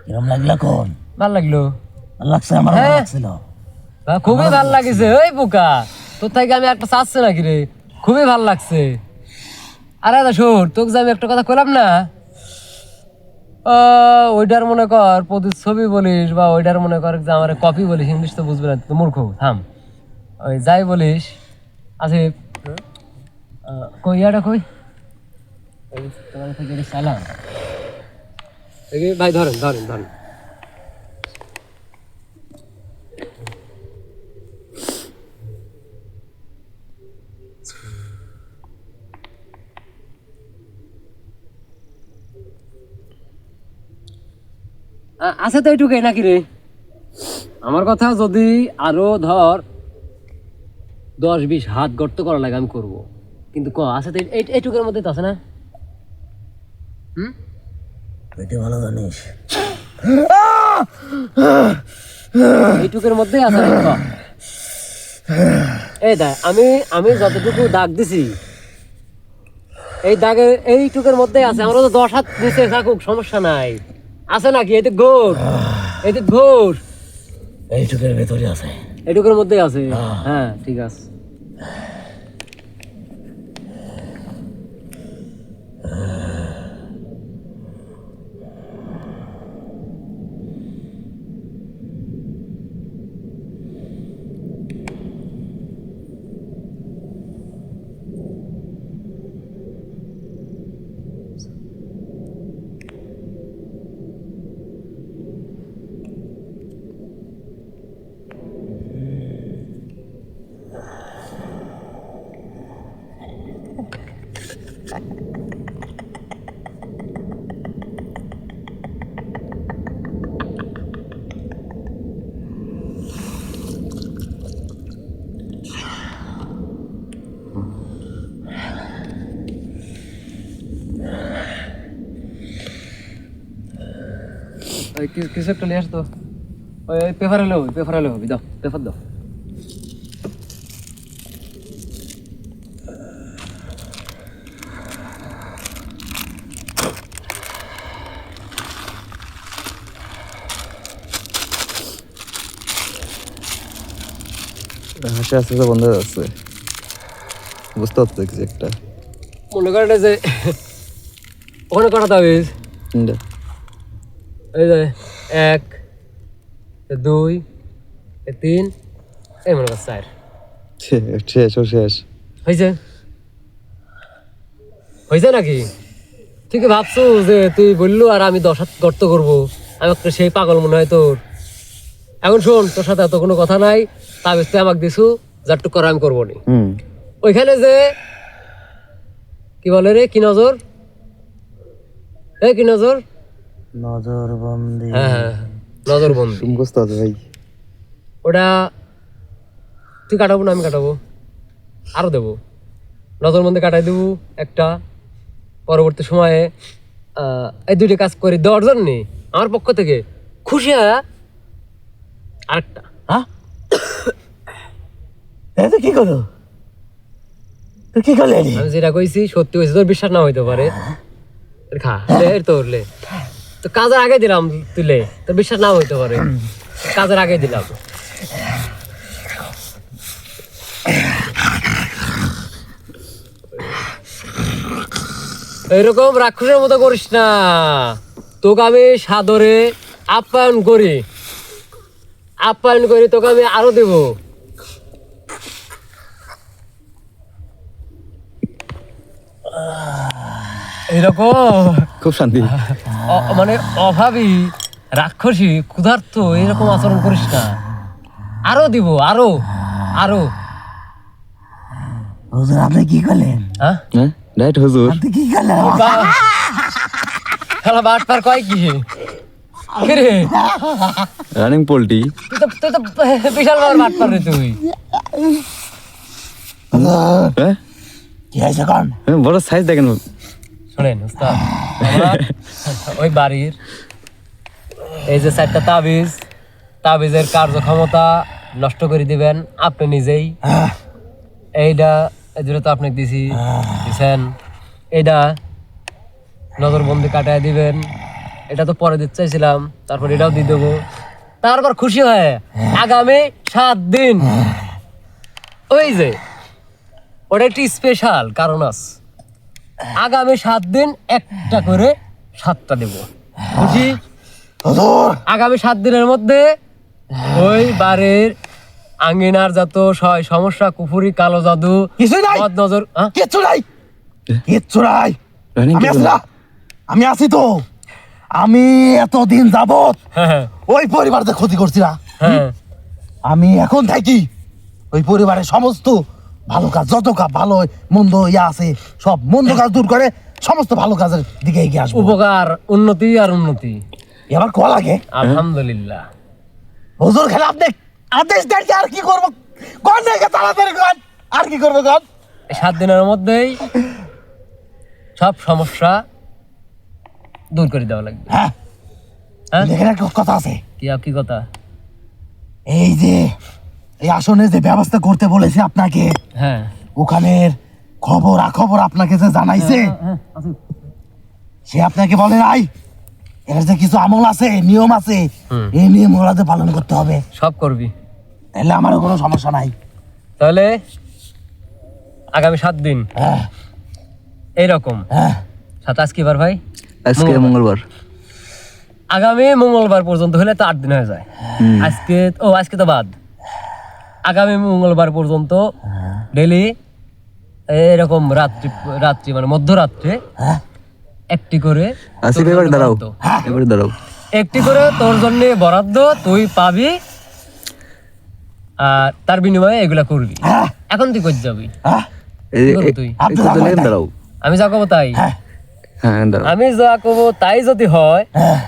কিরম লাগলো কোন? ভাল লাগলো, ভালো লাগছে, আমার ভালো হ্যাঁ। লাগছিল। খুবই ভাল লাগিছে। ওই বোকা, তোর থেকে আমি একটা চাচ্ছে নাকি রে, খুবই ভাল লাগছে। আরে দাদা শোন, তোকে যে আমি একটা কথা কইলাম না, ওইটার মনে কর প্রতিচ্ছবি বলিস বা ওইটার মনে কর যে আমার কপি বলিস, ইংলিশ তো বুঝবি না, তো মূর্খ থাম। ওই যাই বলিস আছে কই ইয়াটা কই তোমার থেকে সালাম ভাই, ধরেন ধরেন ধরেন। আছে তো এইটুকুই নাকি রে? আমার কথা যদি আরো ধর 10-20 হাত গর্ত করা লাগে আমি করবো, কিন্তু আছে তো এইটুকের মধ্যে তো আছে না? তুই ভালো জানিস। এইটুকের মধ্যেই আছে রে, ক। এই দেখ আমি যতটুকু দাগ দিছি এই দাগে এইটুকের মধ্যেই আছে। আমরা তো 10 হাত নিচে থাকুক সমস্যা নাই, আছে নাকি? এতে ঘোর, এতে ঘোর, এইটুকের ভেতরে আছে। এইটুকের মধ্যেই আছে। হ্যাঁ ঠিক আছে। ওই কিছু একটা নিয়ে আসতো, ওই পেপার হলে হবে, দাও পেপার দাও। হাসি আস্তে আস্তে বন্ধ হয়ে যাচ্ছে, বুঝতে পারছো কিছু একটা। মনে করেন যে ওখানে কটা তাবিজ, তিনটা। এই যে 1 2 3, এই মনে কর 4 শেষ। হয়েছে নাকি? ঠিকই ভাবছো যে তুই বললো আর আমি 10 হাত গর্ত করবো, আমি একটা সেই পাগল মনে হয় তোর। এখন শোন, তোর সাথে এত কোনো কথা নাই, তাবিজ তুই আমাকে দিছু, যারটুক করা আমি করবো নি। ওইখানে যে কি বলে রে, কি নজর, কি নজর, নজরবন্দি। হ্যাঁ নজর বন্দি, মুখস্থ আছে ভাই। ওটা তুই কাটাবো না আমি কাটাবো, আরো দেবো, নজরবন্দি কাটাই দেবো একটা। পরবর্তী সময়ে এই দুইটা কাজ করে দেওয়ার জন্য আমার পক্ষ থেকে খুশি হয় আরেকটা। হ্যাঁ এটা কি করো, তুই কি করলে? আমি যেটা কইছি সত্যি হয়েছে, তোর বিশ্বাস না হইতে পারে, খা তোরলে তো কাজের আগে দিলাম, তুলে তোর বিশ্বাস না হইতে পারে, কাজের আগে দিলাম। এরকম রাক্ষসের মতো করিস না, তোকে আমি সাদরে আপ্যায়ন করি, তোকে আমি আরো দেব। এরকম খুব শান্তি। মানে অভাবী রাক্ষসী ক্ষুধার্ত এরকম আচরণ করিস না, আরো দিব, আরো আরো। হুজুর আপনি কি করলেন? হ্যাঁ রাইট হুজুর। আপনি কি করলেন? খেলা বাট পার কয় কি রে, রানিং পোল্ট্রি। তুই তো বিশাল বড় বাট পার রে তুই। হ্যাঁ কি হয়েছে কোন? বড় সাইজ দেখেন। শোনেন উস্তাদ, আমরা ওই বাড়ির এই যে 4টা তাবিজের কার্যক্ষমতা নষ্ট করে দিবেন আপনি নিজেই। এইটা যেটা তো আপনাকে দিছেন, এইটা নজরবন্দি কাটায় দিবেন, এটা তো পরে দিতে চাইছিলাম, তারপর এটাও দিয়ে দেবো। তারপর খুশি হয় আগামী 7 দিন, ওই যে ওটা একটি স্পেশাল কারণ আছে, আগামী 7 দিন একটা করে 7টা দেব, খুশি? হুজুর আগামী 7 দিনের মধ্যে ওই বাড়ির আঙ্গিনার যত সমস্যা, কুফুরি, কালো জাদু, কিছু নাই, বদ নজর, কিচ্ছু নাই, কিচ্ছু নাই। রানিং আমি আছি না, আমি আছি তো। আমি এতদিন যাবত হ্যাঁ ওই পরিবারতে ক্ষতি করছি না। হ্যাঁ, আমি এখন থাকি ওই পরিবারের সমস্ত ভালো কাজ, যত ভালো মন্দ আছে সব মন্দ কাজ দূর করে সমস্ত ভালো কাজের দিকে এগিয়ে আসবো। উপকার, উন্নতি আর উন্নতি। এবার কল লাগে আলহামদুলিল্লাহ। হুজুর খেলে আপনি আদেশ দেন যে আর কি করবো, কোন জায়গায় তাড়াতাড়ি কোন, আর কি করবো কোন? 7 দিনের মধ্যেই সব সমস্যা দূর করে দেওয়া লাগবে। হ্যাঁ হ্যাঁ দেখেন একটা কথা আছে, কি কথা? এই যে এই আসনের যে ব্যবস্থা করতে বলেছে আপনাকে, হ্যাঁ ওখানের খবর আপনাকে যে জানাইছে, সে আপনাকে বলে নাই এর যে কিছু আমল আছে, নিয়ম আছে, এই নিয়মগুলো পালন করতে হবে, সব করবি, তাহলে আমারও কোনো সমস্যা নাই। তাহলে আগামী 7 দিন হ্যাঁ এইরকম। হ্যাঁ 7 আজকে বার ভাই, আজকে মঙ্গলবার। আগামী মঙ্গলবার পর্যন্ত হলে তো 8 দিন হয়ে যায়। আজকে তো বাদ, আগামী মঙ্গলবার পর্যন্ত ডেলি এরকম রাত্রি মানে মধ্যরাত্রে হ্যাঁ একটি করে আসি তোর এবার জন্য দাঁড়াও, বরাদ্দ। এবার দাঁড়াও। একটি করে তোর জন্য বরাদ্দ তুই পাবি, আর তার বিনিময়ে এগুলা করবি। হ্যাঁ এখন তুই কই যাবি? হ্যাঁ কি করবি তুই? আপনি একটু যাবেন তাই? দাঁড়াও। আমি যা করবো তাই, হ্যাঁ হ্যাঁ দাঁড়াও। আমি যা করবো তাই যদি হয়, হ্যাঁ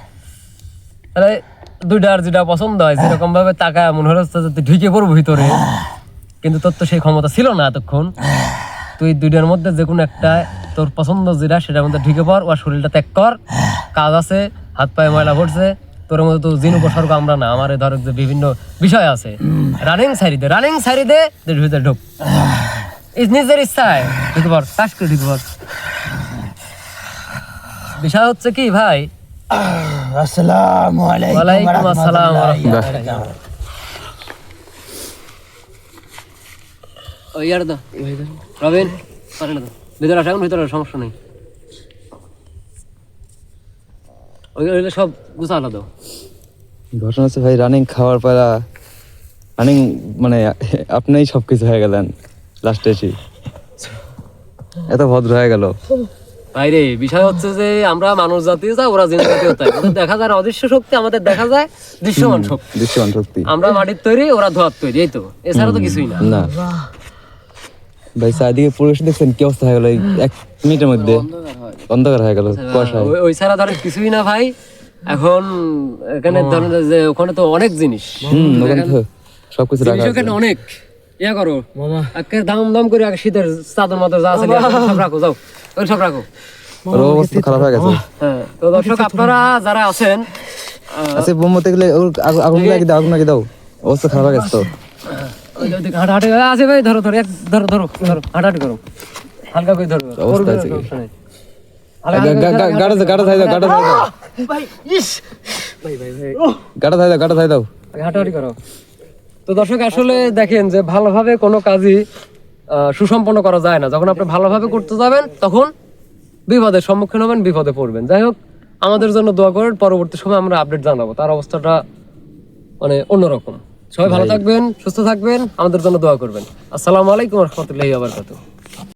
তাহলে দুইটার যেটা পছন্দ হয় সেরকম ভাবে তাকায় মনে হচ্ছে যে তুই ঢুকে পড়বো ভিতরে, কিন্তু তোর তো সেই ক্ষমতা ছিল না এতক্ষণ। তুই দুইটার মধ্যে যে কোনো একটা তোর পছন্দ যেটা সেটার মধ্যে ঢুকে পড়, ওর শরীরটা ত্যাগ কর, কাজ আছে, হাত পায়ে ময়লা পড়ছে, তোর মতো তো জিন উপসর্গ আমরা না, আমার ধর যে বিভিন্ন বিষয় আছে। রানিং সাইডে দেশ ভিতরে ঢুক, নিজের ইচ্ছায় ঢুকে পড়, কাজ করে ঢুকে পড়। বিষয় হচ্ছে কি ভাই, আসসালামু আলাইকুম ওয়ালাইকুম আসসালাম ওয়া রাহমাতুল্লাহি। রাহমাতুল্লাহ। ও ইয়ার দা রবিন পারে না তো, ভিতরে আসো, এখন ভিতরে আসো, সমস্যা নেই। ওইগুলো সব গুছানো দাও। ঘটনা হচ্ছে ভাই, রানিং খাওয়ার পর রানিং মানে আপনিই সবকিছু হয়ে গেলেন লাস্টে এসে, এত ভদ্র হয়ে গেল। ভাই রে, বিষয় হচ্ছে যে আমরা মানুষ জাতীয় যা, ওরা জিন জাতীয় তাই। ওদের দেখা যায় অদৃশ্য শক্তি, আমাদের দেখা যায় দৃশ্যমান শক্তি। দৃশ্যমান শক্তি। আমরা মাটির তৈরি, ওরা ধোয়ার তৈরি, এই তো, এছাড়া তো কিছুই না। না ভাই, চারিদিকে পরিবেশ দেখছেন কি অবস্থা হয়ে গেল, এই 1 মিনিটের মধ্যে অন্ধকার হয়ে গেল কুয়াশায়। ওই ছাড়া ধরেন কিছুই না ভাই। এখন এখানে ধরেন যে ওখানে তো অনেক জিনিস, ওখানে তো সবকিছু রাখা জিনিস আছে। ওখানে অনেক। ইয়া করো একে দাম করে আগে শীতের চাদর মাদর যা আছে সব রাখো, যাও ওই সব রাখো। ওর অবস্থা খারাপ হয়ে গেছে। হ্যাঁ, তো দর্শক আপনারা যারা আছেন, আচ্ছা বোমতে গেলে আগুন লাগিয়ে দাও, আগুন লাগিয়ে দাও, অবস্থা খারাপ হয়ে গেছে তো। ওই যে ওদিকে হাঁটাহাঁটি আছে ভাই, ধরো হাঁটাহাঁটি করো, হালকা করে ধরো, অবস্থা আছে কি? সমস্যা নেই। গাড়া থাই দাও, গাড়া থাই দাও, গাড়া থাই দাও। হাঁটাহাঁটি করো। তো দর্শক আসলে দেখেন যে ভালোভাবে কোনো কাজই সুসম্পন্ন করা যায় না। যখন আপনি ভালোভাবে করতে যাবেন তখন বিপদের সম্মুখীন হবেন, বিপদে পড়বেন। যাই হোক, আমাদের জন্য দোয়া করেন, পরবর্তী সময় আমরা আপডেট জানাবো, তার অবস্থাটা মানে অন্যরকম। সবাই ভালো থাকবেন, সুস্থ থাকবেন, আমাদের জন্য দোয়া করবেন। আসসালামু আলাইকুম ওয়া রাহমাতুল্লাহি ওয়া বারাকাতুহু।